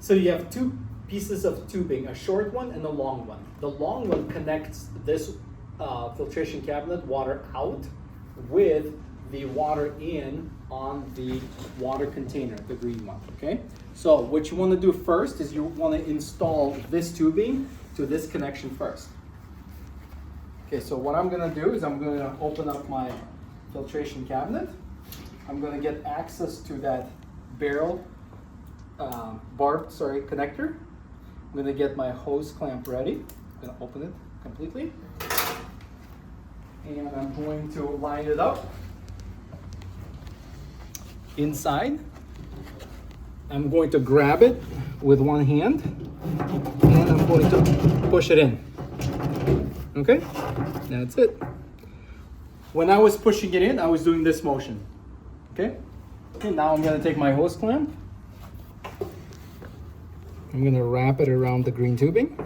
So you have two pieces of tubing, a short one and a long one. The long one connects this filtration cabinet water out with the water in on the water container, the green one, okay? So what you want to do first is you want to install this tubing to this connection first. Okay, so what I'm going to do is I'm going to open up my filtration cabinet. I'm going to get access to that barrel connector. I'm going to get my hose clamp ready. I'm going to open it completely. And I'm going to line it up inside. I'm going to grab it with one hand and I'm going to push it in. Okay, that's it. When I was pushing it in, I was doing this motion. Okay, now I'm going to take my hose clamp. I'm going to wrap it around the green tubing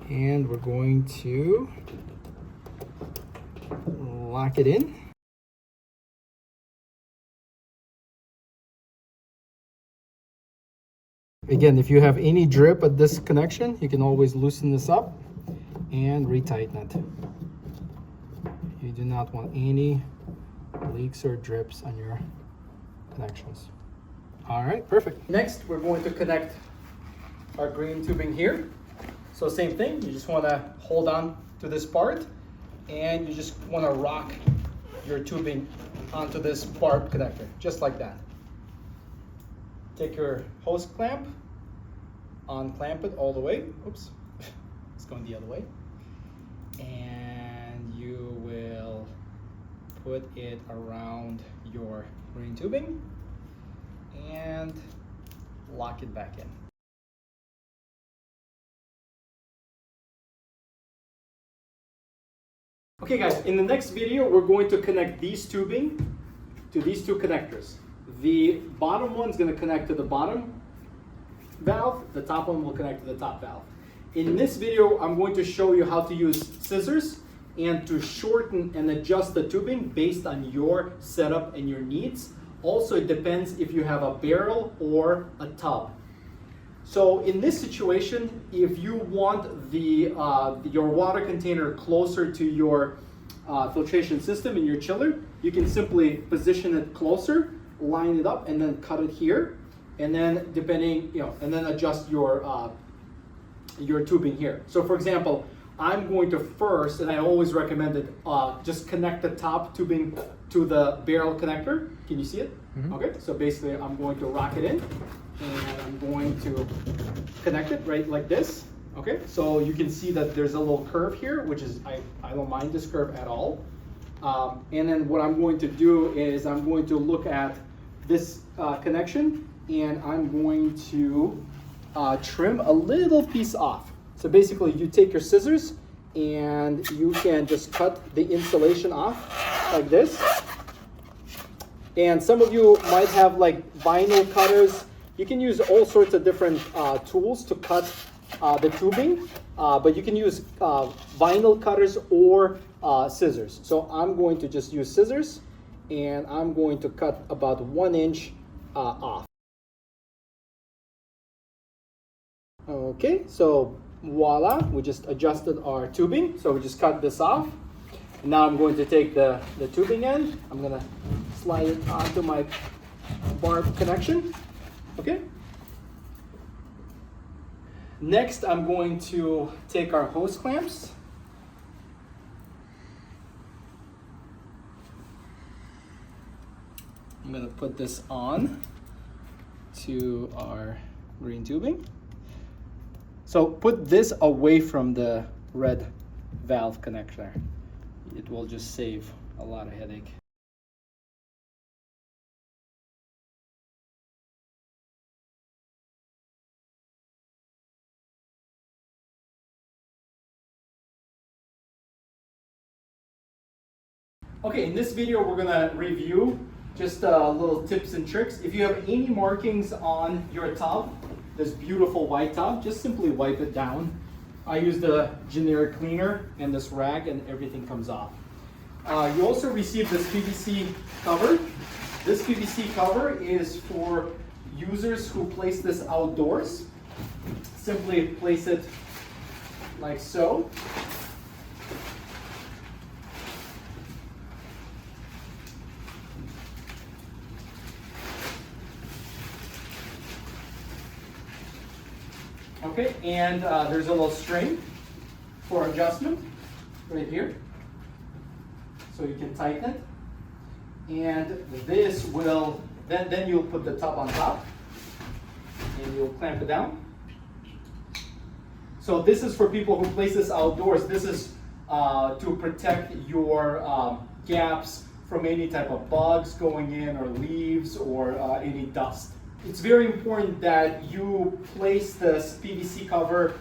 and we're going to lock it in. Again, if you have any drip at this connection, you can always loosen this up and retighten it. You do not want any leaks or drips on your connections. All right, perfect. Next, we're going to connect our green tubing here. So same thing, you just want to hold on to this part and you just want to rock your tubing onto this barb connector, just like that. Take your hose clamp, unclamp it all the way. Oops, it's going the other way. And you will put it around your green tubing and lock it back in. Okay guys, in the next video, we're going to connect these tubing to these two connectors. The bottom one's going to connect to the bottom valve. The top one will connect to the top valve. In this video, I'm going to show you how to use scissors and to shorten and adjust the tubing based on your setup and your needs. Also, it depends if you have a barrel or a tub. So in this situation, if you want your water container closer to your filtration system in your chiller, you can simply position it closer, line it up, and then cut it here, and then and then adjust your tubing here. So for example, I'm going to first, and I always recommend it, just connect the top tubing to the barrel connector. Can you see it? Mm-hmm. Okay, so basically I'm going to rock it in and I'm going to connect it right like this. Okay, so you can see that there's a little curve here, which is, I don't mind this curve at all. And then what I'm going to do is I'm going to look at this connection and I'm going to trim a little piece off. So basically you take your scissors and you can just cut the insulation off like this. And some of you might have like vinyl cutters. You can use all sorts of different tools to cut the tubing, but you can use vinyl cutters or scissors. So I'm going to just use scissors and I'm going to cut about 1 inch off. Okay, so voila, we just adjusted our tubing. So we just cut this off. Now I'm going to take the tubing end. I'm gonna slide it onto my barb connection. Okay. Next, I'm going to take our hose clamps. I'm gonna put this on to our green tubing. So put this away from the red valve connector. It will just save a lot of headache. Okay, in this video we're gonna review just little tips and tricks. If you have any markings on your tub, this beautiful white tub, just simply wipe it down. I use the generic cleaner and this rag and everything comes off. You also receive this PVC cover. This PVC cover is for users who place this outdoors, simply place it like so. Okay, and there's a little string for adjustment right here. So you can tighten it. And this will, then you'll put the top on top and you'll clamp it down. So this is for people who place this outdoors. This is to protect your gaps from any type of bugs going in or leaves or any dust. It's very important that you place this PVC cover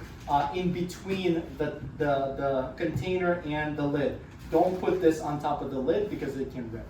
in between the container and the lid. Don't put this on top of the lid because it can rip.